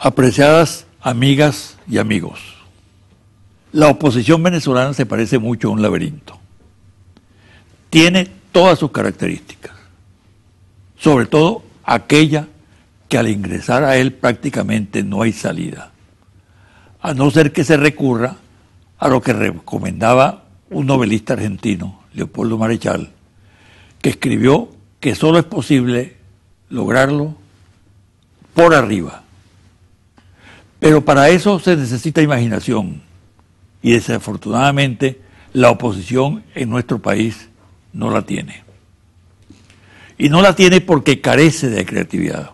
Apreciadas amigas y amigos, la oposición venezolana se parece mucho a un laberinto. Tiene todas sus características, sobre todo aquella que al ingresar a él prácticamente no hay salida, a no ser que se recurra a lo que recomendaba un novelista argentino, Leopoldo Marechal, que escribió que solo es posible lograrlo por arriba. Pero para eso se necesita imaginación y desafortunadamente la oposición en nuestro país no la tiene. Y no la tiene porque carece de creatividad,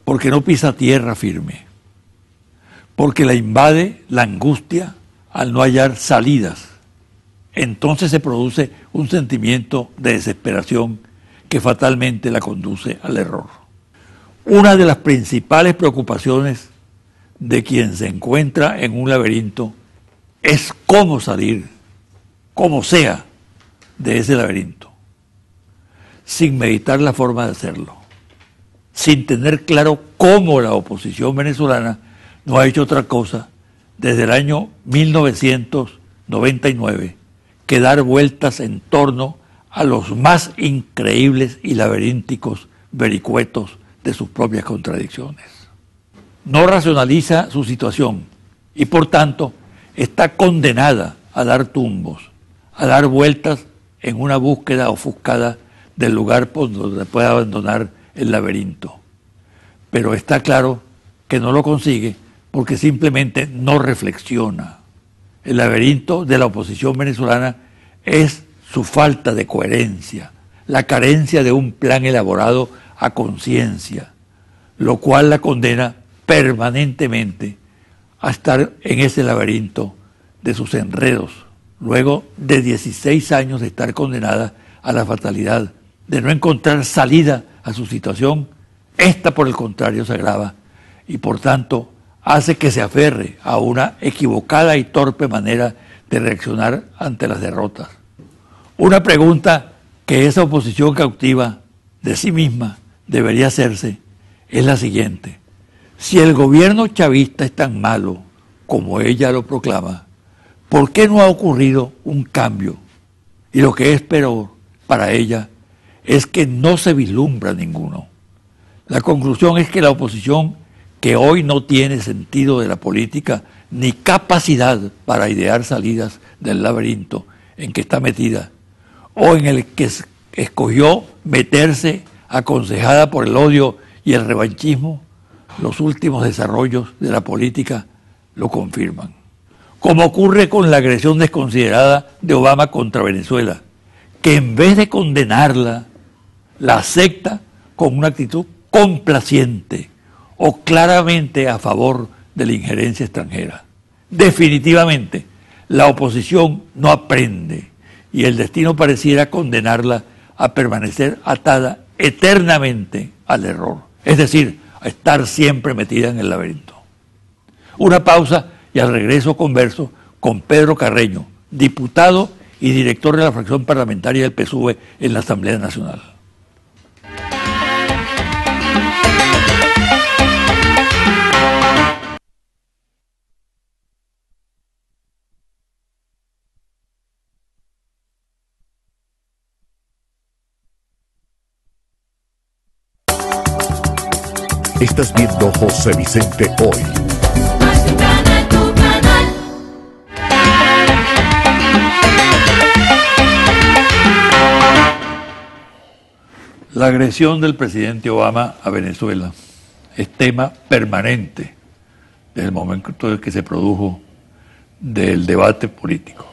porque no pisa tierra firme, porque la invade la angustia al no hallar salidas. Entonces se produce un sentimiento de desesperación que fatalmente la conduce al error. Una de las principales preocupaciones de quien se encuentra en un laberinto es cómo salir, como sea, de ese laberinto, sin meditar la forma de hacerlo, sin tener claro cómo la oposición venezolana no ha hecho otra cosa desde el año 1999 que dar vueltas en torno a los más increíbles y laberínticos vericuetos de sus propias contradicciones. No racionaliza su situación y por tanto está condenada a dar tumbos, a dar vueltas en una búsqueda ofuscada del lugar por donde pueda abandonar el laberinto. Pero está claro que no lo consigue porque simplemente no reflexiona. El laberinto de la oposición venezolana es su falta de coherencia, la carencia de un plan elaborado a conciencia, lo cual la condena permanentemente a estar en ese laberinto de sus enredos, luego de 16 años de estar condenada a la fatalidad, de no encontrar salida a su situación. Esta, por el contrario, se agrava y por tanto hace que se aferre a una equivocada y torpe manera de reaccionar ante las derrotas. Una pregunta que esa oposición cautiva de sí misma debería hacerse es la siguiente: si el gobierno chavista es tan malo como ella lo proclama, ¿por qué no ha ocurrido un cambio? Y lo que es peor para ella es que no se vislumbra ninguno. La conclusión es que la oposición, que hoy no tiene sentido de la política ni capacidad para idear salidas del laberinto en que está metida, o en el que escogió meterse aconsejada por el odio y el revanchismo, los últimos desarrollos de la política lo confirman. Como ocurre con la agresión desconsiderada de Obama contra Venezuela, que en vez de condenarla, la acepta con una actitud complaciente o claramente a favor de la injerencia extranjera. Definitivamente, la oposición no aprende y el destino pareciera condenarla a permanecer atada eternamente al error, es decir, a estar siempre metida en el laberinto. Una pausa y al regreso converso con Pedro Carreño, diputado y director de la fracción parlamentaria del PSUV en la Asamblea Nacional. Estás viendo José Vicente Hoy. Tu canal. La agresión del presidente Obama a Venezuela es tema permanente desde el momento en que se produjo del debate político,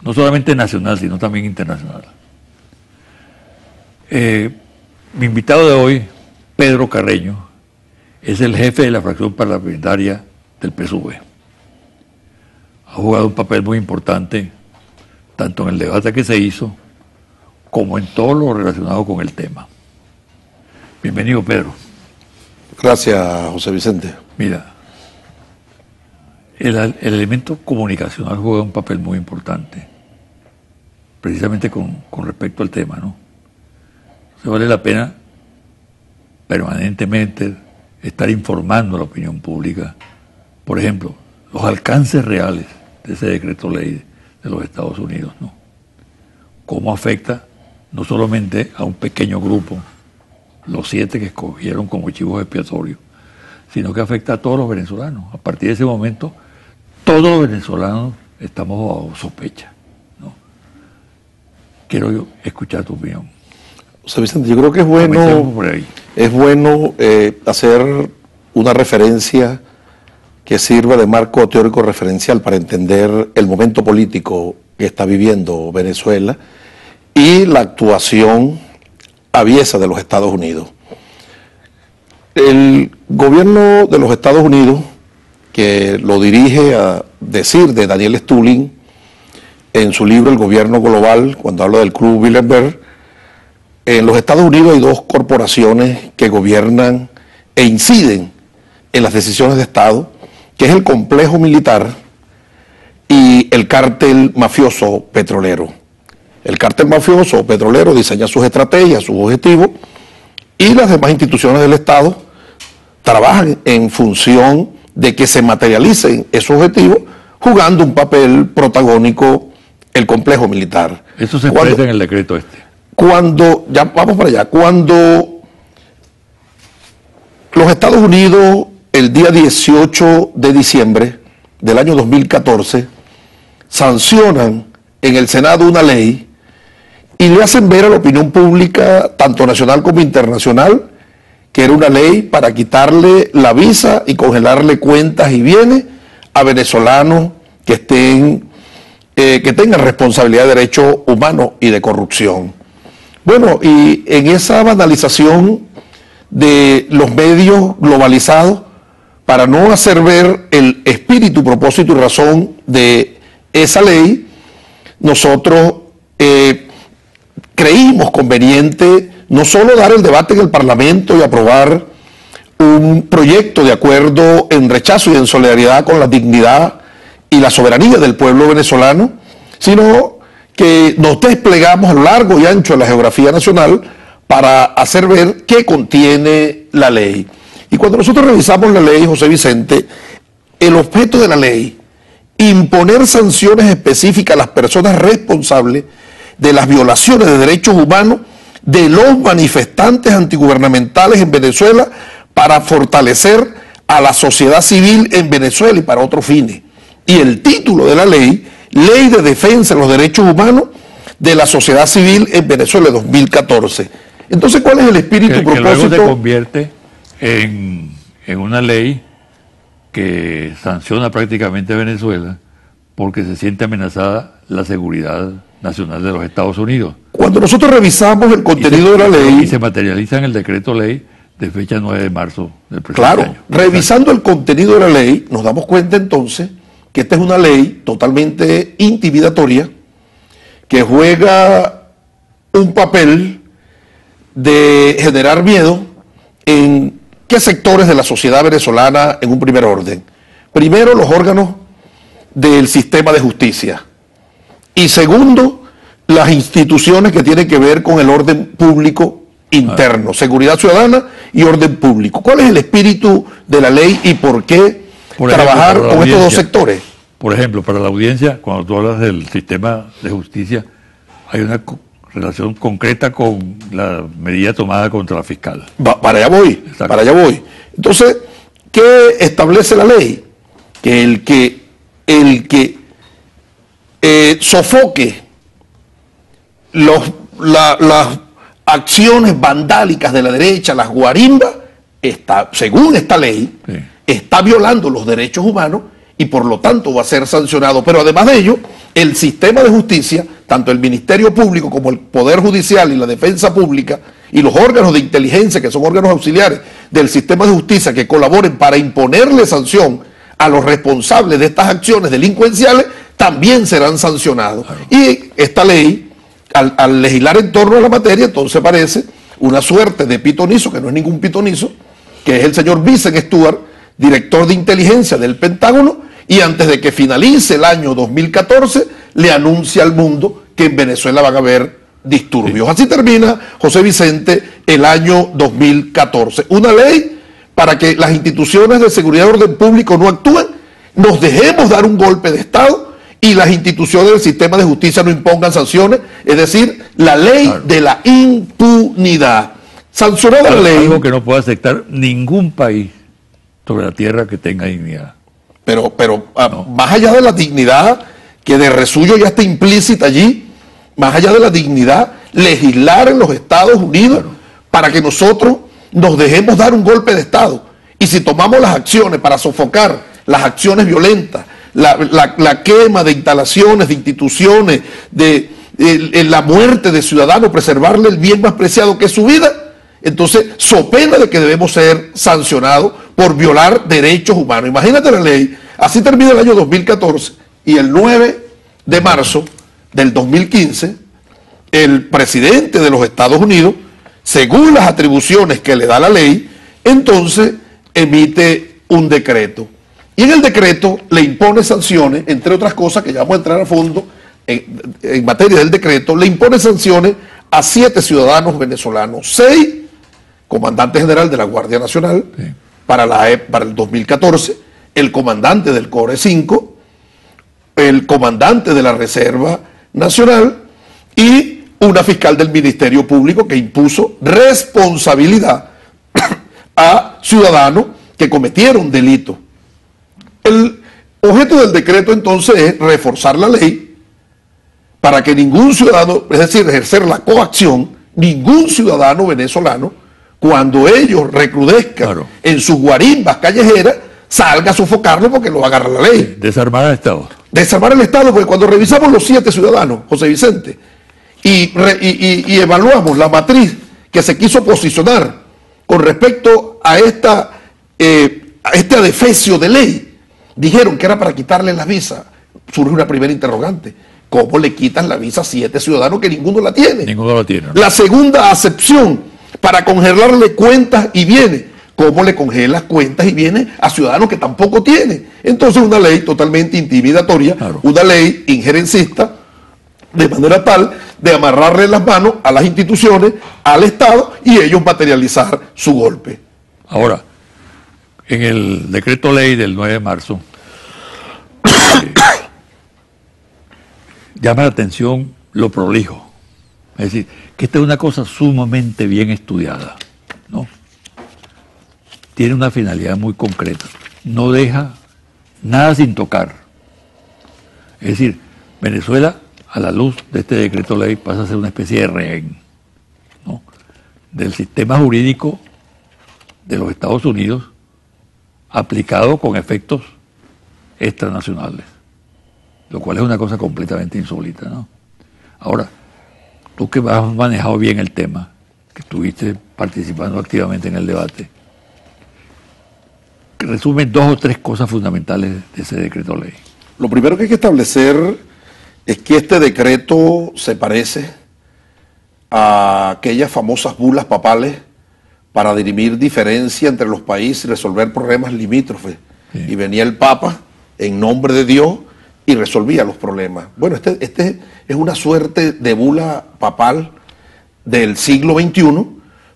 no solamente nacional, sino también internacional. Mi invitado de hoy, Pedro Carreño, es el jefe de la fracción parlamentaria del PSUV. Ha jugado un papel muy importante tanto en el debate que se hizo como en todo lo relacionado con el tema. Bienvenido, Pedro. Gracias, José Vicente. Mira, el elemento comunicacional juega un papel muy importante, precisamente con respecto al tema, ¿no? Se vale la pena permanentemente estar informando a la opinión pública, por ejemplo, los alcances reales de ese decreto ley de los Estados Unidos, ¿no? Cómo afecta no solamente a un pequeño grupo, los 7 que escogieron como chivos expiatorios, sino que afecta a todos los venezolanos. A partir de ese momento, todos los venezolanos estamos bajo sospecha, ¿no? Quiero yo escuchar tu opinión. José Vicente, yo creo que es bueno hacer una referencia que sirva de marco teórico referencial para entender el momento político que está viviendo Venezuela y la actuación aviesa de los Estados Unidos. El gobierno de los Estados Unidos, que lo dirige a decir de Daniel Stulin en su libro El Gobierno Global, cuando habla del Club Bilderberg, en los Estados Unidos hay 2 corporaciones que gobiernan e inciden en las decisiones de Estado, que es el complejo militar y el cártel mafioso petrolero. El cártel mafioso petrolero diseña sus estrategias, sus objetivos, y las demás instituciones del Estado trabajan en función de que se materialicen esos objetivos, jugando un papel protagónico el complejo militar. Eso se expresa en el decreto este. Ya vamos para allá, cuando los Estados Unidos, el día 18 de diciembre del año 2014, sancionan en el Senado una ley y le hacen ver a la opinión pública, tanto nacional como internacional, que era una ley para quitarle la visa y congelarle cuentas y bienes a venezolanos que tengan responsabilidad de derechos humanos y de corrupción. Bueno, y en esa banalización de los medios globalizados, para no hacer ver el espíritu, propósito y razón de esa ley, nosotros creímos conveniente no solo dar el debate en el Parlamento y aprobar un proyecto de acuerdo en rechazo y en solidaridad con la dignidad y la soberanía del pueblo venezolano, sino que nos desplegamos a lo largo y ancho de la geografía nacional para hacer ver qué contiene la ley. Y cuando nosotros revisamos la ley, José Vicente, el objeto de la ley, imponer sanciones específicas a las personas responsables de las violaciones de derechos humanos de los manifestantes antigubernamentales en Venezuela para fortalecer a la sociedad civil en Venezuela y para otros fines. Y el título de la ley, Ley de Defensa de los Derechos Humanos de la Sociedad Civil en Venezuela de 2014. Entonces, ¿cuál es el espíritu y propósito? Que luego se convierte en una ley que sanciona prácticamente a Venezuela porque se siente amenazada la seguridad nacional de los Estados Unidos. Cuando nosotros revisamos el contenido de la ley... Y se materializa en el decreto ley de fecha 9 de marzo del presente Claro, año. revisando el contenido de la ley, nos damos cuenta entonces que esta es una ley totalmente intimidatoria, que juega un papel de generar miedo en qué sectores de la sociedad venezolana en un primer orden. Primero, los órganos del sistema de justicia. Y segundo, las instituciones que tienen que ver con el orden público interno, seguridad ciudadana y orden público. ¿Cuál es el espíritu de la ley y por qué trabajar con estos 2 sectores? Por ejemplo, para la audiencia, cuando tú hablas del sistema de justicia, hay una relación concreta con la medida tomada contra la fiscal. Para allá voy, Exacto. para allá voy. Entonces, ¿qué establece la ley? Que el que sofoque las acciones vandálicas de la derecha, las guarimbas, según esta ley, Sí. está violando los derechos humanos y por lo tanto va a ser sancionado. Pero además de ello, el sistema de justicia, tanto el Ministerio Público como el Poder Judicial y la Defensa Pública y los órganos de inteligencia, que son órganos auxiliares del sistema de justicia que colaboren para imponerle sanción a los responsables de estas acciones delincuenciales, también serán sancionados. Claro. Y esta ley, al legislar en torno a la materia, entonces parece una suerte de pitonizo, que no es ningún pitonizo, que es el señor Vincent Stewart, director de inteligencia del Pentágono, y antes de que finalice el año 2014, le anuncia al mundo que en Venezuela van a haber disturbios. Sí. Así termina, José Vicente, el año 2014. Una ley para que las instituciones de seguridad y orden público no actúen, nos dejemos dar un golpe de Estado y las instituciones del sistema de justicia no impongan sanciones, es decir, la ley de la impunidad. Sancionada la ley. Algo que no puede aceptar ningún país sobre la tierra que tenga dignidad. Pero más allá de la dignidad, que de resuyo ya está implícita allí, más allá de la dignidad, legislar en los Estados Unidos para que nosotros nos dejemos dar un golpe de Estado. Y si tomamos las acciones para sofocar las acciones violentas, la quema de instalaciones, de instituciones, la muerte de ciudadanos, preservarle el bien más preciado que es su vida, entonces, so pena de que debemos ser sancionados por violar derechos humanos. Imagínate la ley, así termina el año 2014 y el 9 de marzo del 2015, el presidente de los Estados Unidos, según las atribuciones que le da la ley, entonces emite un decreto. Y en el decreto le impone sanciones, entre otras cosas, que ya vamos a entrar a fondo en materia del decreto, le impone sanciones a 7 ciudadanos venezolanos, 6 comandante general de la Guardia Nacional, sí, para el 2014, el comandante del Core 5, el comandante de la Reserva Nacional y una fiscal del Ministerio Público que impuso responsabilidad a ciudadanos que cometieron delito. El objeto del decreto entonces es reforzar la ley para que ningún ciudadano, es decir, ejercer la coacción, ningún ciudadano venezolano, cuando ellos recrudezcan en sus guarimbas callejeras, salga a sofocarlo porque lo agarra la ley. Desarmar al Estado. Desarmar el Estado, porque cuando revisamos los 7 ciudadanos, José Vicente, y evaluamos la matriz que se quiso posicionar con respecto a este adefesio de ley, dijeron que era para quitarle la visa. Surge una primera interrogante: ¿cómo le quitan la visa a 7 ciudadanos que ninguno la tiene? Ninguno la tiene. La segunda acepción, para congelarle cuentas y bienes. ¿Cómo le congelas cuentas y bienes a ciudadanos que tampoco tienen? Entonces una ley totalmente intimidatoria, una ley injerencista, de manera tal de amarrarle las manos a las instituciones, al Estado, y ellos materializar su golpe. Ahora, en el decreto ley del 9 de marzo, llama la atención lo prolijo. Es decir, que esta es una cosa sumamente bien estudiada, ¿no? Tiene una finalidad muy concreta. No deja nada sin tocar. Es decir, Venezuela, a la luz de este decreto ley, pasa a ser una especie de rehén, ¿no?, del sistema jurídico de los Estados Unidos, aplicado con efectos extranacionales, lo cual es una cosa completamente insólita, ¿no? Ahora, tú que has manejado bien el tema, que estuviste participando activamente en el debate, resumen 2 o 3 cosas fundamentales de ese decreto ley. Lo primero que hay que establecer es que este decreto se parece a aquellas famosas bulas papales para dirimir diferencia entre los países y resolver problemas limítrofes. Sí. Y venía el Papa en nombre de Dios y resolvía los problemas. Bueno, este es una suerte de bula papal del siglo XXI,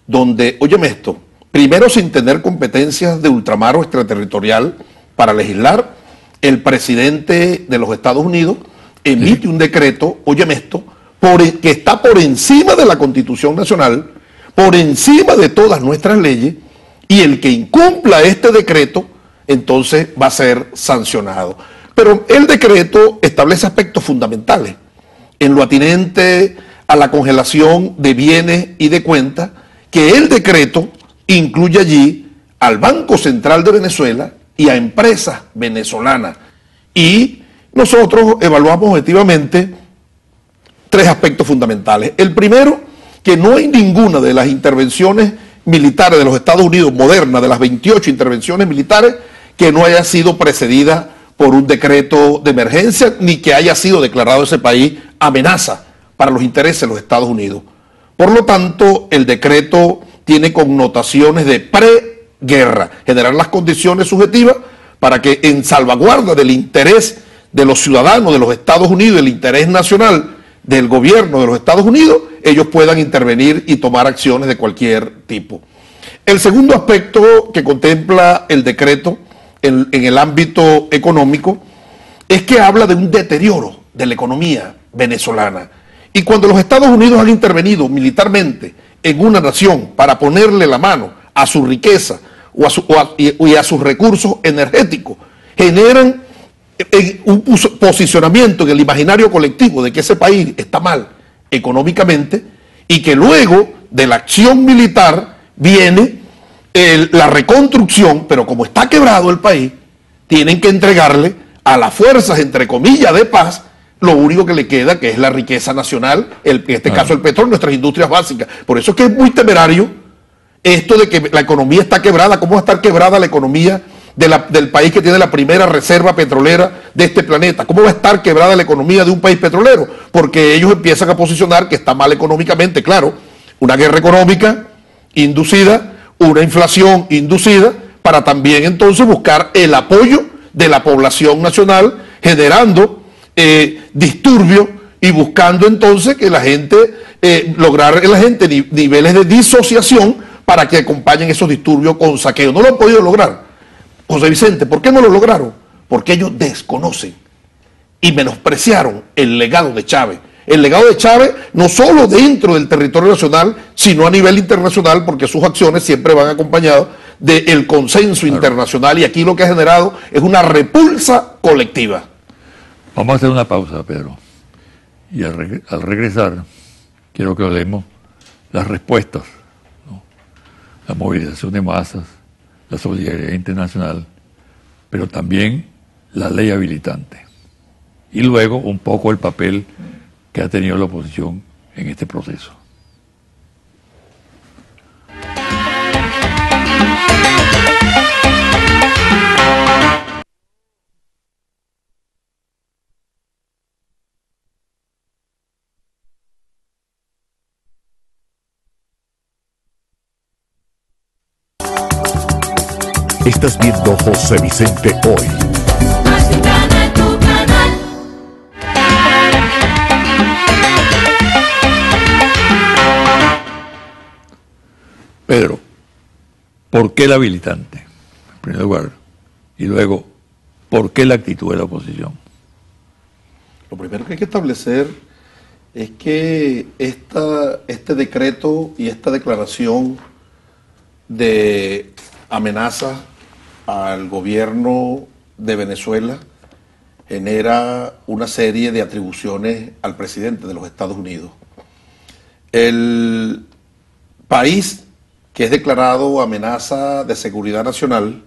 donde, óyeme esto, primero, sin tener competencias de ultramar o extraterritorial para legislar, el presidente de los Estados Unidos emite un decreto, óyeme esto, que está por encima de la Constitución Nacional, por encima de todas nuestras leyes, y el que incumpla este decreto, entonces va a ser sancionado. Pero el decreto establece aspectos fundamentales en lo atinente a la congelación de bienes y de cuentas, que el decreto incluye allí al Banco Central de Venezuela y a empresas venezolanas. Y nosotros evaluamos objetivamente 3 aspectos fundamentales. El primero, que no hay ninguna de las intervenciones militares de los Estados Unidos modernas, de las 28 intervenciones militares, que no haya sido precedida por un decreto de emergencia, ni que haya sido declarado ese país amenaza para los intereses de los Estados Unidos. Por lo tanto, el decreto tiene connotaciones de preguerra, generar las condiciones subjetivas para que, en salvaguarda del interés de los ciudadanos de los Estados Unidos, el interés nacional del gobierno de los Estados Unidos, ellos puedan intervenir y tomar acciones de cualquier tipo. El segundo aspecto que contempla el decreto en el ámbito económico es que habla de un deterioro de la economía venezolana. Y cuando los Estados Unidos han intervenido militarmente en una nación para ponerle la mano a su riqueza y a sus recursos energéticos, generan un posicionamiento en el imaginario colectivo de que ese país está mal económicamente y que luego de la acción militar viene la reconstrucción, pero como está quebrado el país, tienen que entregarle a las fuerzas, entre comillas, de paz, lo único que le queda, que es la riqueza nacional, en este caso el petróleo, nuestras industrias básicas. Por eso es que es muy temerario esto de que la economía está quebrada. ¿Cómo va a estar quebrada la economía del país que tiene la primera reserva petrolera de este planeta? ¿Cómo va a estar quebrada la economía de un país petrolero? Porque ellos empiezan a posicionar que está mal económicamente, claro, una guerra económica inducida, una inflación inducida, para también entonces buscar el apoyo de la población nacional, generando disturbios y buscando entonces que la gente, lograr en la gente niveles de disociación para que acompañen esos disturbios con saqueo. No lo han podido lograr. José Vicente, ¿por qué no lo lograron? Porque ellos desconocen y menospreciaron el legado de Chávez. El legado de Chávez no solo dentro del territorio nacional, sino a nivel internacional, porque sus acciones siempre van acompañadas del consenso internacional, y aquí lo que ha generado es una repulsa colectiva. Vamos a hacer una pausa, Pedro. Y al regresar, quiero que hablemos las respuestas, ¿no? La movilización de masas, la solidaridad internacional, pero también la ley habilitante. Y luego un poco el papel que ha tenido la oposición en este proceso. Estás viendo José Vicente Hoy. Más que canal, tu canal. Pedro, ¿por qué el habilitante? En primer lugar. Y luego, ¿por qué la actitud de la oposición? Lo primero que hay que establecer es que este decreto y esta declaración de amenaza al gobierno de Venezuela genera una serie de atribuciones al presidente de los Estados Unidos. El país que es declarado amenaza de seguridad nacional,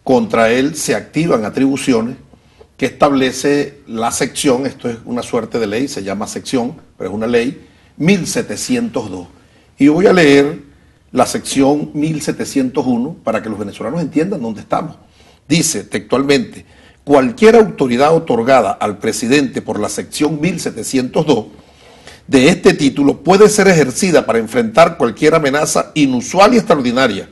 contra él se activan atribuciones que establece la sección, esto es una suerte de ley, se llama sección, pero es una ley, 1702. Y yo voy a leer la sección 1701 para que los venezolanos entiendan dónde estamos. Dice textualmente: cualquier autoridad otorgada al presidente por la sección 1702 de este título puede ser ejercida para enfrentar cualquier amenaza inusual y extraordinaria.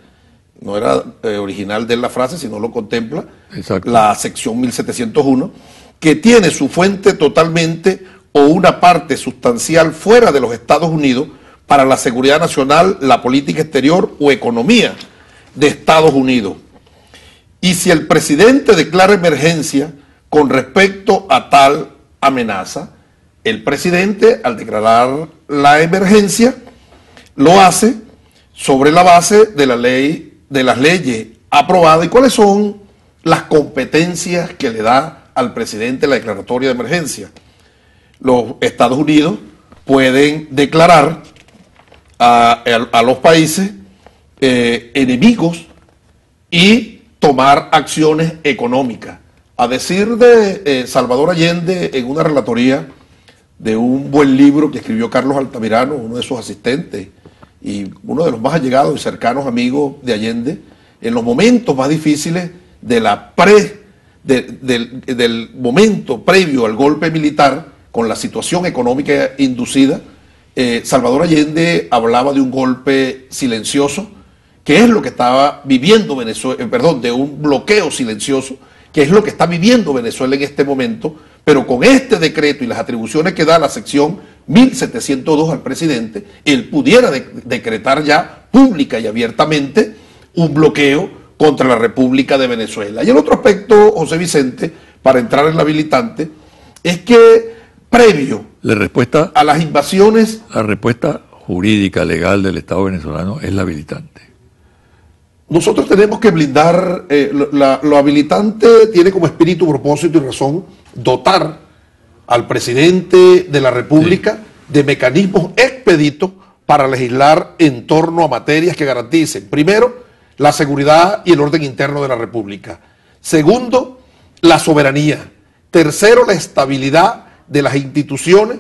No era original de la frase, sino lo contempla. Exacto. La sección 1701, que tiene su fuente totalmente o una parte sustancial fuera de los Estados Unidos para la seguridad nacional, la política exterior o economía de Estados Unidos. Y si el presidente declara emergencia con respecto a tal amenaza, el presidente, al declarar la emergencia, lo hace sobre la base de la ley, de las leyes aprobadas. ¿Y cuáles son las competencias que le da al presidente la declaratoria de emergencia? Los Estados Unidos pueden declarar a los países enemigos y tomar acciones económicas. A decir de Salvador Allende, en una relatoría de un buen libro que escribió Carlos Altamirano, uno de sus asistentes y uno de los más allegados y cercanos amigos de Allende, en los momentos más difíciles de del momento previo al golpe militar, con la situación económica inducida, Salvador Allende hablaba de un golpe silencioso, que es lo que estaba viviendo Venezuela, de un bloqueo silencioso, que es lo que está viviendo Venezuela en este momento, pero con este decreto y las atribuciones que da la sección 1702 al presidente, él pudiera decretar ya pública y abiertamente un bloqueo contra la República de Venezuela. Y el otro aspecto, José Vicente, para entrar en la habilitante, es que previo a las invasiones... La respuesta jurídica, legal del Estado venezolano es la habilitante. Nosotros tenemos que blindar, lo habilitante tiene como espíritu, propósito y razón dotar al presidente de la República de mecanismos expeditos para legislar en torno a materias que garanticen, primero, la seguridad y el orden interno de la República. Segundo, la soberanía. Tercero, la estabilidad de las instituciones.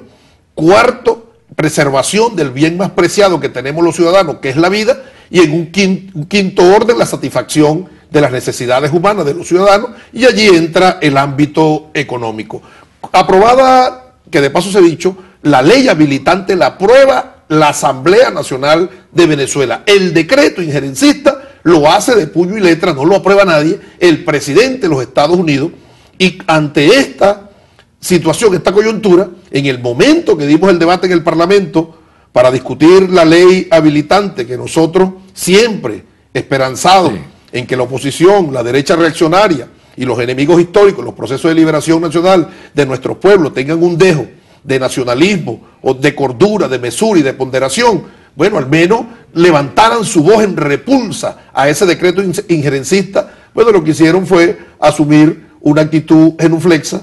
Cuarto, preservación del bien más preciado que tenemos los ciudadanos, que es la vida. Y en un quinto orden, la satisfacción de las necesidades humanas de los ciudadanos. Y allí entra el ámbito económico. Aprobada, que de paso se ha dicho, la ley habilitante la aprueba la Asamblea Nacional de Venezuela. El decreto injerencista lo hace de puño y letra, no lo aprueba nadie, el presidente de los Estados Unidos. Y ante esta situación, esta coyuntura, en el momento que dimos el debate en el Parlamento para discutir la ley habilitante, que nosotros siempre esperanzados en que la oposición, la derecha reaccionaria y los enemigos históricos, los procesos de liberación nacional de nuestro pueblo tengan un dejo de nacionalismo o de cordura, de mesura y de ponderación, bueno, al menos levantaran su voz en repulsa a ese decreto injerencista. Bueno, lo que hicieron fue asumir una actitud genuflexa,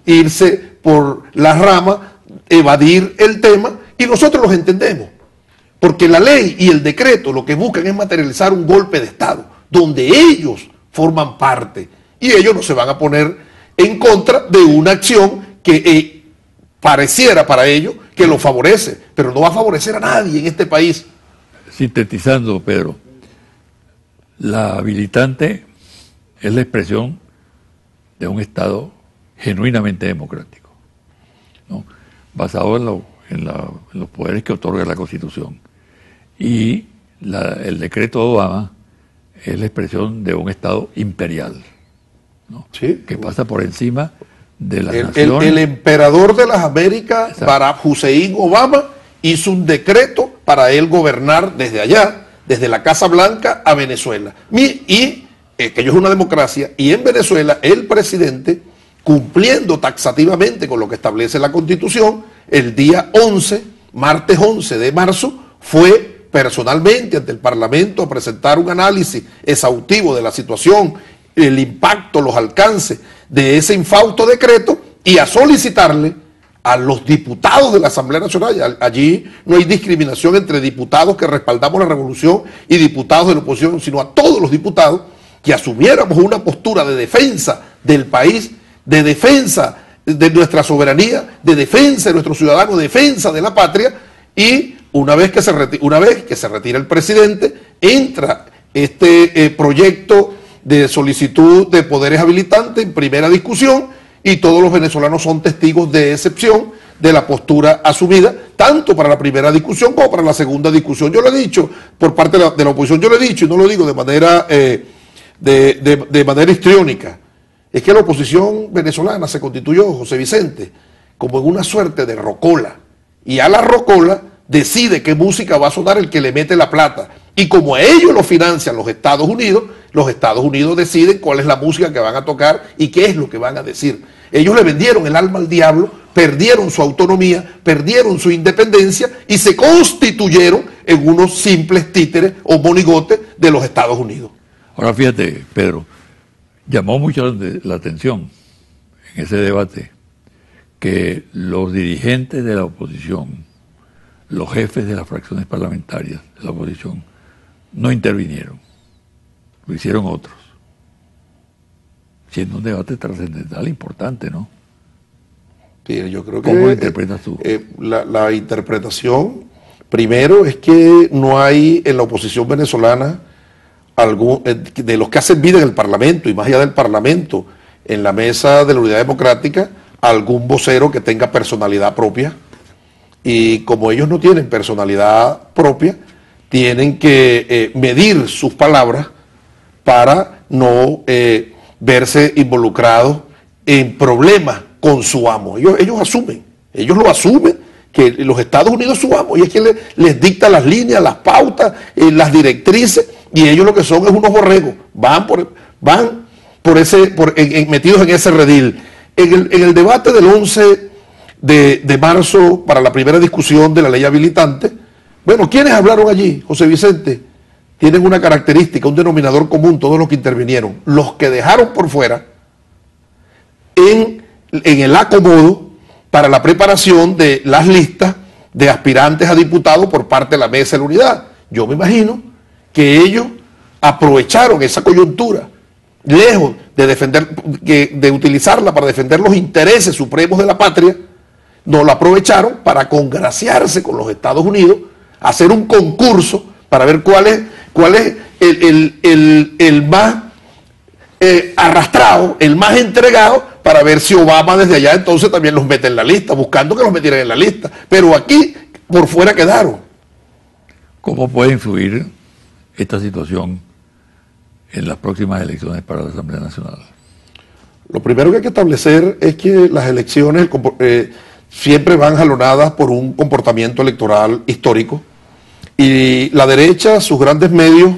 irse por las ramas, evadir el tema, y nosotros los entendemos, porque la ley y el decreto lo que buscan es materializar un golpe de Estado, donde ellos forman parte, y ellos no se van a poner en contra de una acción que pareciera para ellos que lo favorece, pero no va a favorecer a nadie en este país. Sintetizando, Pedro, la habilitante es la expresión de un Estado genuinamente democrático, ¿no? Basado en los poderes que otorga la Constitución. Y el decreto de Obama es la expresión de un Estado imperial, ¿no? Sí. Que pasa por encima de las naciones. El emperador de las Américas, exacto, Barack Hussein Obama, hizo un decreto para él gobernar desde allá, desde la Casa Blanca a Venezuela. Que ello es una democracia, y en Venezuela el presidente, cumpliendo taxativamente con lo que establece la Constitución, el día 11, martes 11 de marzo, fue personalmente ante el Parlamento a presentar un análisis exhaustivo de la situación, el impacto, los alcances de ese infausto decreto, y a solicitarle a los diputados de la Asamblea Nacional, allí no hay discriminación entre diputados que respaldamos la revolución y diputados de la oposición, sino a todos los diputados, que asumiéramos una postura de defensa del país, de defensa de nuestra soberanía, de defensa de nuestros ciudadanos, de defensa de la patria. Y una vez que se retira el presidente, entra este proyecto de solicitud de poderes habilitantes en primera discusión, y todos los venezolanos son testigos de excepción de la postura asumida, tanto para la primera discusión como para la segunda discusión. Yo lo he dicho por parte de la oposición, yo lo he dicho y no lo digo de manera de manera histriónica, es que la oposición venezolana se constituyó, José Vicente, como en una suerte de rocola, y a la rocola decide qué música va a sonar el que le mete la plata, y como a ellos lo financian los Estados Unidos deciden cuál es la música que van a tocar y qué es lo que van a decir. Ellos le vendieron el alma al diablo, perdieron su autonomía, perdieron su independencia y se constituyeron en unos simples títeres o monigotes de los Estados Unidos. Ahora fíjate, Pedro, llamó mucho la atención en ese debate que los dirigentes de la oposición, los jefes de las fracciones parlamentarias de la oposición, no intervinieron, lo hicieron otros, siendo un debate trascendental importante, ¿no? Sí, yo creo que ¿cómo lo interpretas tú? La interpretación, primero, es que no hay en la oposición venezolana de los que hacen vida en el Parlamento y más allá del Parlamento, en la mesa de la Unidad Democrática, algún vocero que tenga personalidad propia, y como ellos no tienen personalidad propia, tienen que medir sus palabras para no verse involucrados en problemas con su amo. Ellos lo asumen que los Estados Unidos es su amo y es quien les dicta las líneas, las pautas, las directrices, y ellos lo que son es unos borregos, metidos en ese redil. En el debate del 11 de marzo para la primera discusión de la ley habilitante, bueno, ¿quiénes hablaron allí, José Vicente? Tienen una característica, un denominador común, todos los que intervinieron. Los que dejaron por fuera en el acomodo para la preparación de las listas de aspirantes a diputados por parte de la Mesa de la Unidad. Yo me imagino que ellos aprovecharon esa coyuntura, lejos de utilizarla para defender los intereses supremos de la patria, no la aprovecharon para congraciarse con los Estados Unidos, hacer un concurso para ver cuál es el más arrastrado, el más entregado, para ver si Obama desde allá entonces también los mete en la lista, buscando que los metieran en la lista. Pero aquí por fuera quedaron. ¿Cómo puede influir esta situación en las próximas elecciones para la Asamblea Nacional? Lo primero que hay que establecer es que las elecciones siempre van jalonadas por un comportamiento electoral histórico, y la derecha, sus grandes medios,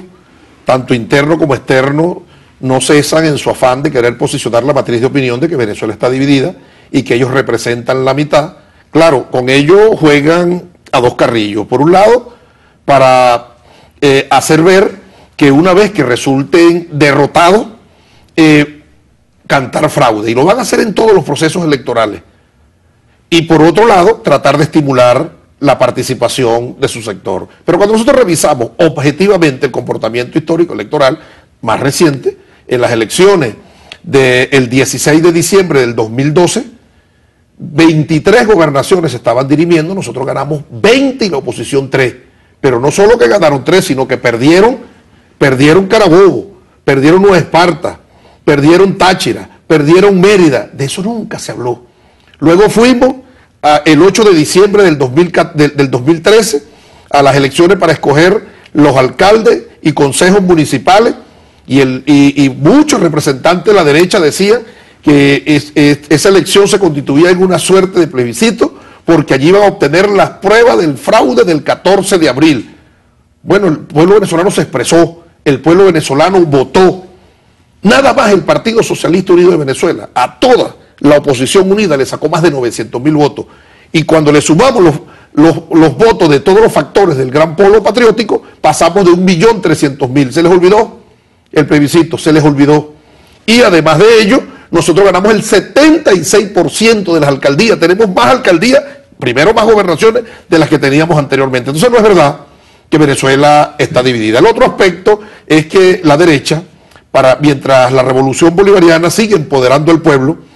tanto interno como externo, no cesan en su afán de querer posicionar la matriz de opinión de que Venezuela está dividida y que ellos representan la mitad. Claro, con ello juegan a dos carrillos. Por un lado, para hacer ver que una vez que resulten derrotados, cantar fraude, y lo van a hacer en todos los procesos electorales. Y por otro lado, tratar de estimular la participación de su sector. Pero cuando nosotros revisamos objetivamente el comportamiento histórico electoral más reciente, en las elecciones del 16 de diciembre del 2012, 23 gobernaciones se estaban dirimiendo, nosotros ganamos 20 y la oposición 3. Pero no solo que ganaron 3, sino que perdieron Carabobo, perdieron Nueva Esparta, perdieron Táchira, perdieron Mérida. De eso nunca se habló. Luego fuimos el 8 de diciembre del 2013 a las elecciones para escoger los alcaldes y consejos municipales, y muchos representantes de la derecha decían que esa elección se constituía en una suerte de plebiscito porque allí iban a obtener las pruebas del fraude del 14 de abril. Bueno, el pueblo venezolano se expresó, el pueblo venezolano votó. Nada más el Partido Socialista Unido de Venezuela, a toda la oposición unida, le sacó más de 900.000 votos. Y cuando le sumamos los votos de todos los factores del gran polo patriótico, pasamos de 1.300.000. ¿Se les olvidó el plebiscito? Se les olvidó. Y además de ello, nosotros ganamos el 76% de las alcaldías. Tenemos más alcaldías, primero más gobernaciones de las que teníamos anteriormente. Entonces no es verdad que Venezuela está dividida. El otro aspecto es que la derecha, mientras la revolución bolivariana sigue empoderando al pueblo,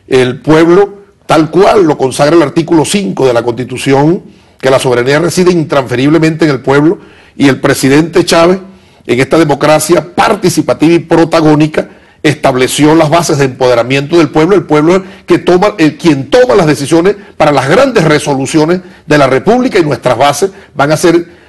el pueblo, tal cual lo consagra el artículo 5 de la Constitución, que la soberanía reside intransferiblemente en el pueblo, y el presidente Chávez, en esta democracia participativa y protagónica, estableció las bases de empoderamiento del pueblo. El pueblo es quien toma las decisiones para las grandes resoluciones de la República, y nuestras bases van a ser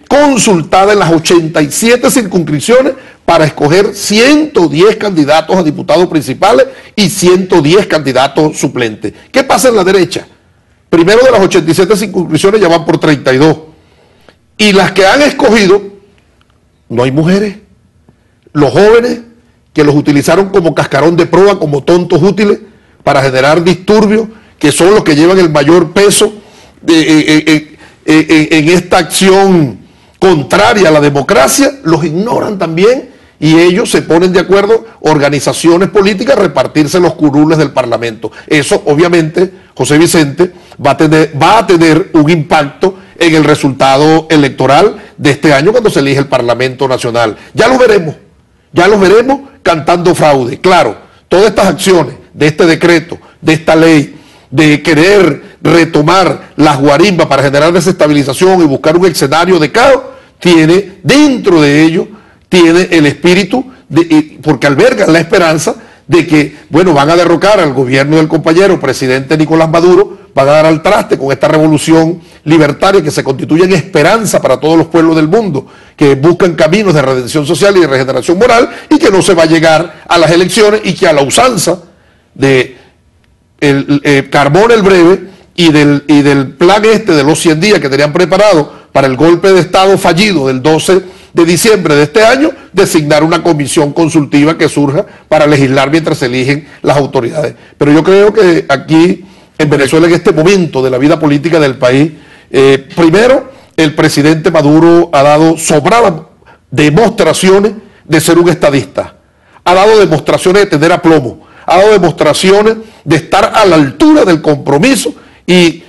consultadas en las 87 circunscripciones para escoger 110 candidatos a diputados principales y 110 candidatos suplentes. ¿Qué pasa en la derecha? Primero, de las 87 circunscripciones ya van por 32. Y las que han escogido, no hay mujeres. Los jóvenes que los utilizaron como cascarón de proa, como tontos útiles, para generar disturbios, que son los que llevan el mayor peso en esta acción contraria a la democracia, los ignoran también, y ellos se ponen de acuerdo, organizaciones políticas, a repartirse los curules del Parlamento. Eso, obviamente, José Vicente, va a tener un impacto en el resultado electoral de este año cuando se elige el Parlamento Nacional. Ya los veremos cantando fraude. Claro, todas estas acciones de este decreto, de esta ley, de querer retomar las guarimbas para generar desestabilización y buscar un escenario de caos, tiene dentro de ello, tiene el espíritu, porque albergan la esperanza de que, bueno, van a derrocar al gobierno del compañero presidente Nicolás Maduro, van a dar al traste con esta revolución libertaria que se constituye en esperanza para todos los pueblos del mundo, que buscan caminos de redención social y de regeneración moral, y que no se va a llegar a las elecciones, y que a la usanza de Carmona el Breve y del plan de los 100 días que tenían preparado para el golpe de Estado fallido del 12 de diciembre de este año, designar una comisión consultiva que surja para legislar mientras se eligen las autoridades. Pero yo creo que aquí en Venezuela, en este momento de la vida política del país, primero, el presidente Maduro ha dado sobradas demostraciones de ser un estadista, ha dado demostraciones de tener aplomo, ha dado demostraciones de estar a la altura del compromiso y,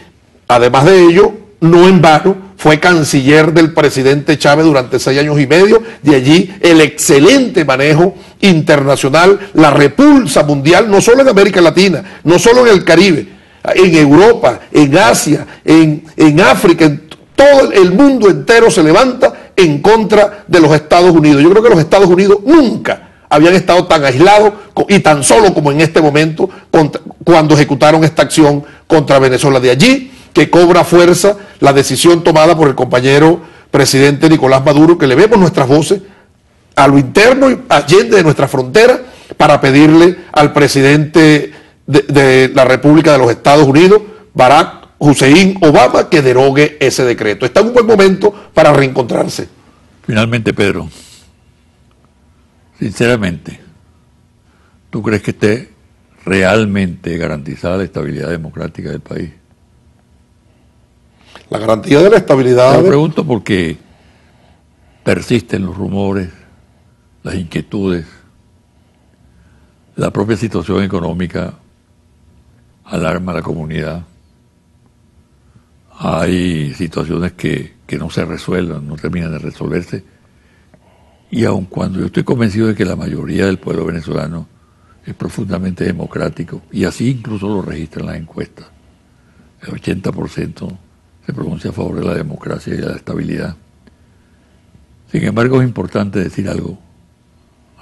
además de ello, no en vano, fue canciller del presidente Chávez durante 6 años y medio, de allí el excelente manejo internacional, la repulsa mundial, no solo en América Latina, no solo en el Caribe, en Europa, en Asia, en África, en todo el mundo entero se levanta en contra de los Estados Unidos. Yo creo que los Estados Unidos nunca habían estado tan aislados y tan solos como en este momento cuando ejecutaron esta acción contra Venezuela. De allí que cobra fuerza la decisión tomada por el compañero presidente Nicolás Maduro, que le vemos nuestras voces a lo interno y allende de nuestra frontera para pedirle al presidente de la República de los Estados Unidos, Barack Hussein Obama, que derogue ese decreto. Está en un buen momento para reencontrarse. Finalmente, Pedro, sinceramente, ¿tú crees que esté realmente garantizada la estabilidad democrática del país? La garantía de la estabilidad... Lo pregunto porque persisten los rumores, las inquietudes, la propia situación económica alarma a la comunidad. Hay situaciones que no se resuelven, no terminan de resolverse. Y aun cuando yo estoy convencido de que la mayoría del pueblo venezolano es profundamente democrático, y así incluso lo registran las encuestas, el 80% se pronuncia a favor de la democracia y de la estabilidad. Sin embargo, es importante decir algo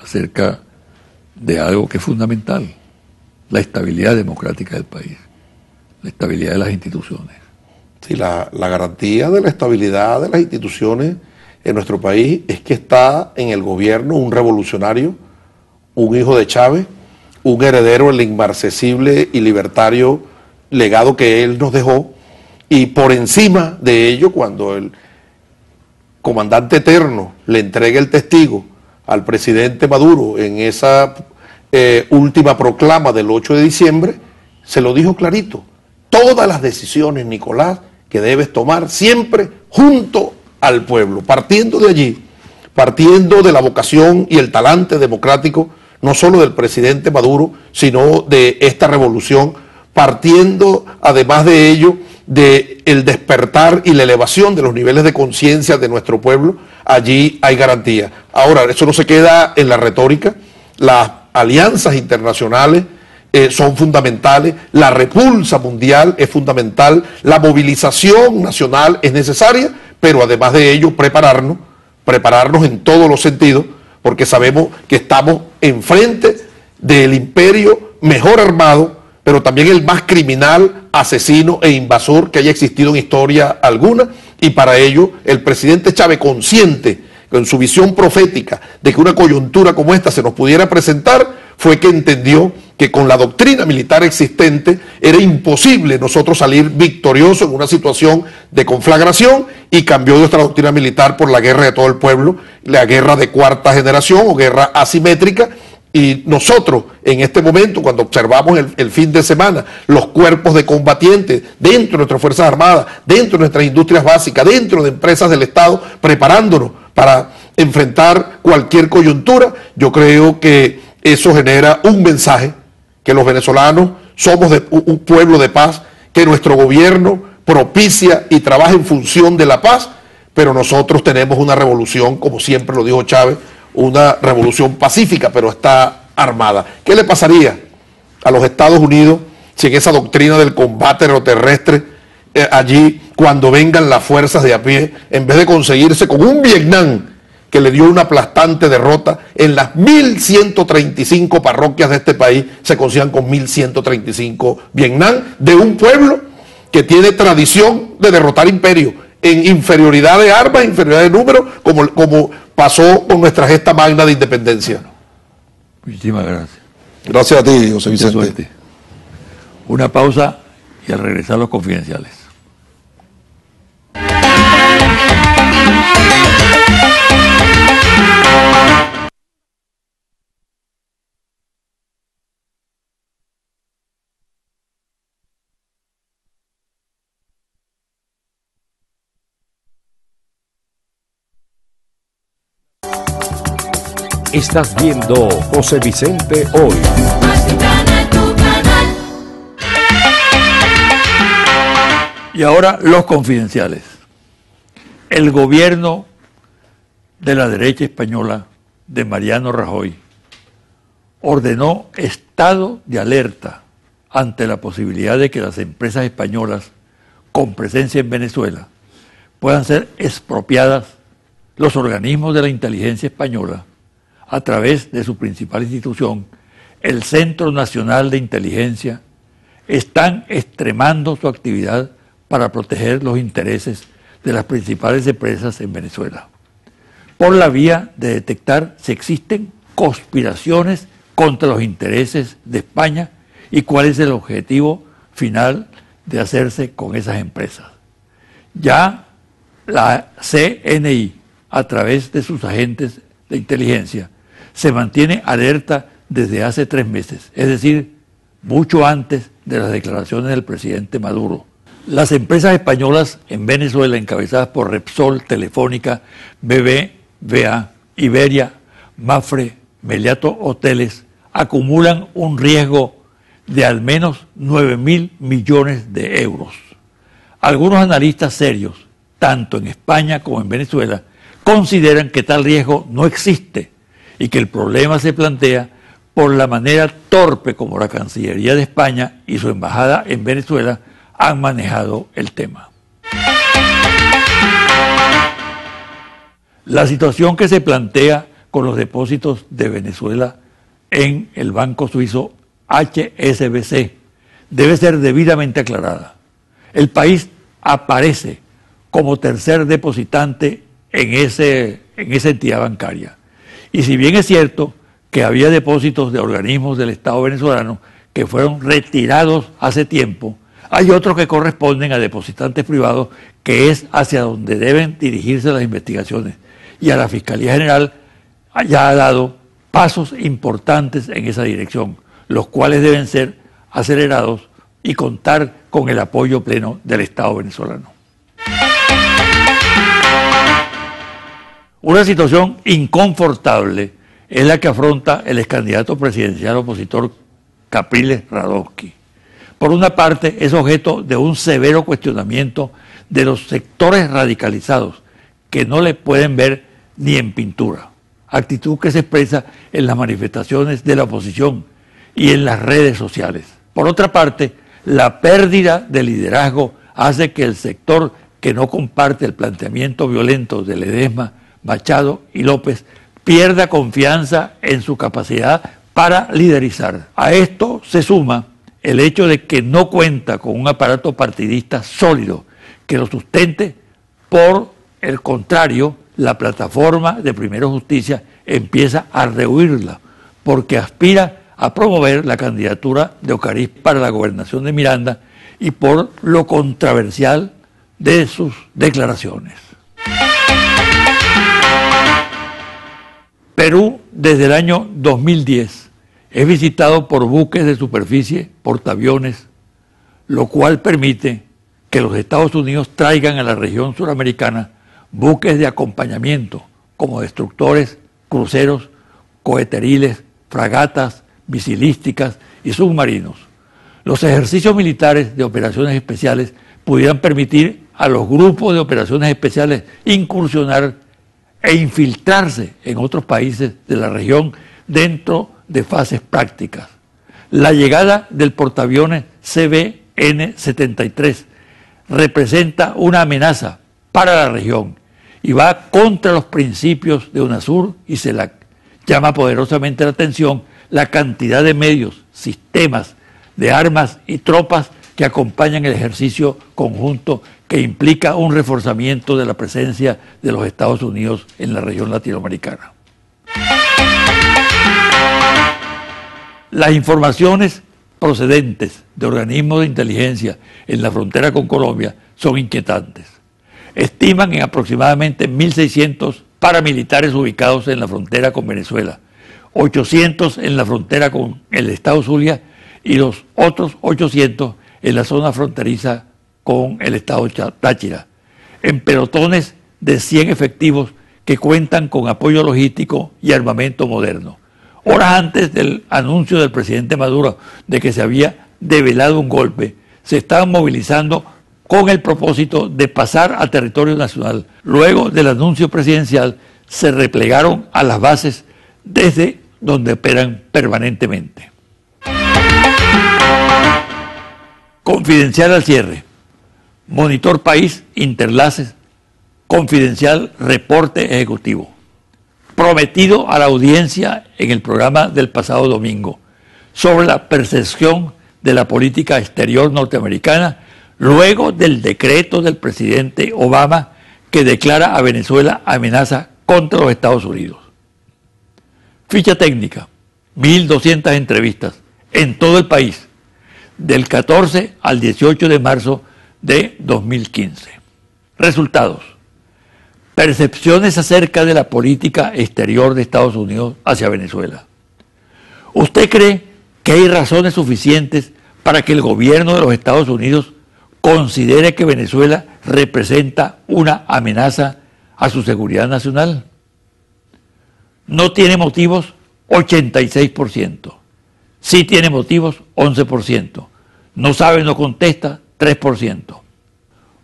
acerca de algo que es fundamental: la estabilidad democrática del país, la estabilidad de las instituciones. Sí, la garantía de la estabilidad de las instituciones en nuestro país es que está en el gobierno un revolucionario, un hijo de Chávez, un heredero del inmarcesible y libertario legado que él nos dejó, y por encima de ello, cuando el comandante eterno le entrega el testigo al presidente Maduro en esa última proclama del 8 de diciembre, se lo dijo clarito: todas las decisiones, Nicolás, que debes tomar siempre junto al pueblo, partiendo de allí, partiendo de la vocación y el talante democrático, no solo del presidente Maduro, sino de esta revolución, partiendo además de ello de el despertar y la elevación de los niveles de conciencia de nuestro pueblo. Allí hay garantía. Ahora, eso no se queda en la retórica, las alianzas internacionales son fundamentales, la repulsa mundial es fundamental, la movilización nacional es necesaria, pero además de ello prepararnos en todos los sentidos, porque sabemos que estamos enfrente del imperio mejor armado, pero también el más criminal, asesino e invasor que haya existido en historia alguna, y para ello el presidente Chávez, consciente con su visión profética de que una coyuntura como esta se nos pudiera presentar, fue que entendió que con la doctrina militar existente era imposible nosotros salir victoriosos en una situación de conflagración, y cambió nuestra doctrina militar por la guerra de todo el pueblo, la guerra de cuarta generación o guerra asimétrica. Y nosotros en este momento, cuando observamos el fin de semana, los cuerpos de combatientes dentro de nuestras Fuerzas Armadas, dentro de nuestras industrias básicas, dentro de empresas del Estado, preparándonos para enfrentar cualquier coyuntura, yo creo que eso genera un mensaje: que los venezolanos somos un pueblo de paz, que nuestro gobierno propicia y trabaja en función de la paz, pero nosotros tenemos una revolución, como siempre lo dijo Chávez, una revolución pacífica, pero está armada. ¿Qué le pasaría a los Estados Unidos si en esa doctrina del combate aeroterrestre, allí, cuando vengan las fuerzas de a pie, en vez de conseguirse con un Vietnam que le dio una aplastante derrota, en las 1.135 parroquias de este país se consigan con 1.135 Vietnam, de un pueblo que tiene tradición de derrotar imperios en inferioridad de armas, inferioridad de números, como pasó con nuestra gesta magna de independencia? Muchísimas gracias. Gracias a ti, José Mucha Vicente. suerte. Una pausa y al regresar los confidenciales. Estás viendo José Vicente Hoy. Más tu canal, tu canal. Y ahora los confidenciales. El gobierno de la derecha española de Mariano Rajoy ordenó estado de alerta ante la posibilidad de que las empresas españolas con presencia en Venezuela puedan ser expropiadas. Los organismos de la inteligencia española, a través de su principal institución, el Centro Nacional de Inteligencia, están extremando su actividad para proteger los intereses de las principales empresas en Venezuela, por la vía de detectar si existen conspiraciones contra los intereses de España y cuál es el objetivo final de hacerse con esas empresas. Ya la CNI, a través de sus agentes de inteligencia, se mantiene alerta desde hace 3 meses, es decir, mucho antes de las declaraciones del presidente Maduro. Las empresas españolas en Venezuela, encabezadas por Repsol, Telefónica, BBVA, Iberia, Mapfre, Meliato Hoteles, acumulan un riesgo de al menos 9.000 millones de euros. Algunos analistas serios, tanto en España como en Venezuela, consideran que tal riesgo no existe y que el problema se plantea por la manera torpe como la Cancillería de España y su embajada en Venezuela han manejado el tema. La situación que se plantea con los depósitos de Venezuela en el banco suizo HSBC debe ser debidamente aclarada. El país aparece como tercer depositante en esa entidad bancaria. Y si bien es cierto que había depósitos de organismos del Estado venezolano que fueron retirados hace tiempo, hay otros que corresponden a depositantes privados, que es hacia donde deben dirigirse las investigaciones. Y a la Fiscalía General ya ha dado pasos importantes en esa dirección, los cuales deben ser acelerados y contar con el apoyo pleno del Estado venezolano. Una situación inconfortable es la que afronta el ex candidato presidencial opositor Capriles Radonsky. Por una parte, es objeto de un severo cuestionamiento de los sectores radicalizados que no le pueden ver ni en pintura, actitud que se expresa en las manifestaciones de la oposición y en las redes sociales. Por otra parte, la pérdida de liderazgo hace que el sector que no comparte el planteamiento violento de Ledesma, Machado y López pierda confianza en su capacidad para liderizar. A esto se suma el hecho de que no cuenta con un aparato partidista sólido que lo sustente. Por el contrario, la plataforma de Primero Justicia empieza a rehuirla porque aspira a promover la candidatura de Ocariz para la gobernación de Miranda y por lo controversial de sus declaraciones. Perú, desde el año 2010, es visitado por buques de superficie, portaaviones, lo cual permite que los Estados Unidos traigan a la región suramericana buques de acompañamiento, como destructores, cruceros, coheteriles, fragatas, misilísticas y submarinos. Los ejercicios militares de operaciones especiales pudieran permitir a los grupos de operaciones especiales incursionar e infiltrarse en otros países de la región dentro de fases prácticas. La llegada del portaaviones CVN-73 representa una amenaza para la región y va contra los principios de UNASUR y CELAC. Llama poderosamente la atención la cantidad de medios, sistemas, de armas y tropas que acompañan el ejercicio conjunto que implica un reforzamiento de la presencia de los Estados Unidos en la región latinoamericana. Las informaciones procedentes de organismos de inteligencia en la frontera con Colombia son inquietantes. Estiman en aproximadamente 1.600 paramilitares ubicados en la frontera con Venezuela, 800 en la frontera con el estado Zulia y los otros 800 en la zona fronteriza con el estado Táchira, en pelotones de 100 efectivos que cuentan con apoyo logístico y armamento moderno. Horas antes del anuncio del presidente Maduro de que se había develado un golpe, se estaban movilizando con el propósito de pasar a territorio nacional. Luego del anuncio presidencial, se replegaron a las bases desde donde operan permanentemente. Confidencial al cierre. Monitor País, Interlaces, confidencial reporte ejecutivo. Prometido a la audiencia en el programa del pasado domingo sobre la percepción de la política exterior norteamericana luego del decreto del presidente Obama que declara a Venezuela amenaza contra los Estados Unidos. Ficha técnica, 1.200 entrevistas en todo el país, del 14 al 18 de marzo de 2015. Resultados. Percepciones acerca de la política exterior de Estados Unidos hacia Venezuela. ¿Usted cree que hay razones suficientes para que el gobierno de los Estados Unidos considere que Venezuela representa una amenaza a su seguridad nacional? No tiene motivos, 86%. Sí tiene motivos, 11%. No sabe, no contesta, 3%.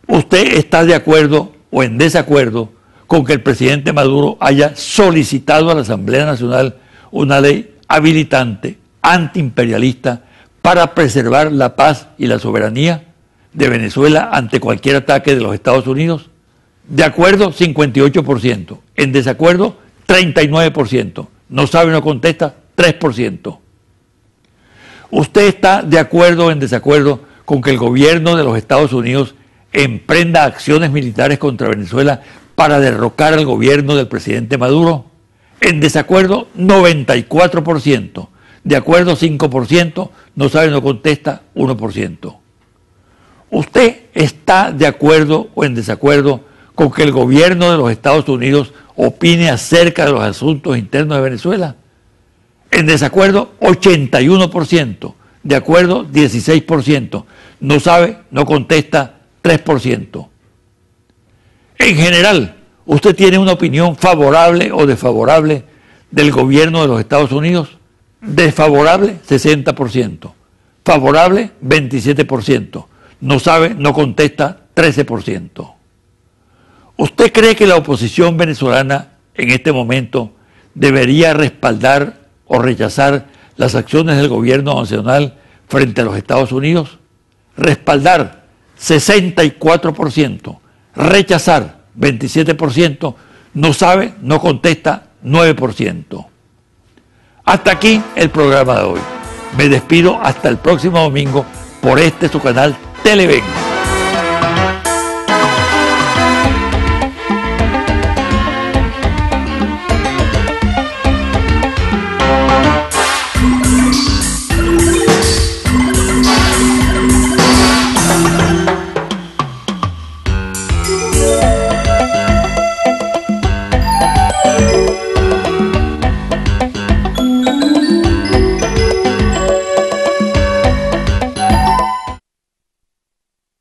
¿Usted está de acuerdo o en desacuerdo con que el presidente Maduro haya solicitado a la Asamblea Nacional una ley habilitante, antiimperialista, para preservar la paz y la soberanía de Venezuela ante cualquier ataque de los Estados Unidos? De acuerdo, 58%. En desacuerdo, 39%. No sabe, no contesta, 3%. ¿Usted está de acuerdo o en desacuerdo con que el gobierno de los Estados Unidos emprenda acciones militares contra Venezuela para derrocar al gobierno del presidente Maduro? En desacuerdo, 94%. De acuerdo, 5%. No sabe, no contesta, 1%. ¿Usted está de acuerdo o en desacuerdo con que el gobierno de los Estados Unidos opine acerca de los asuntos internos de Venezuela? En desacuerdo, 81%. De acuerdo, 16%. No sabe, no contesta, 3%. En general, ¿usted tiene una opinión favorable o desfavorable del gobierno de los Estados Unidos? Desfavorable, 60%. Favorable, 27%. No sabe, no contesta, 13%. ¿Usted cree que la oposición venezolana en este momento debería respaldar o rechazar las acciones del gobierno nacional frente a los Estados Unidos? Respaldar, 64%. Rechazar, 27%. No sabe, no contesta, 9%. Hasta aquí el programa de hoy. Me despido hasta el próximo domingo por su canal Televen.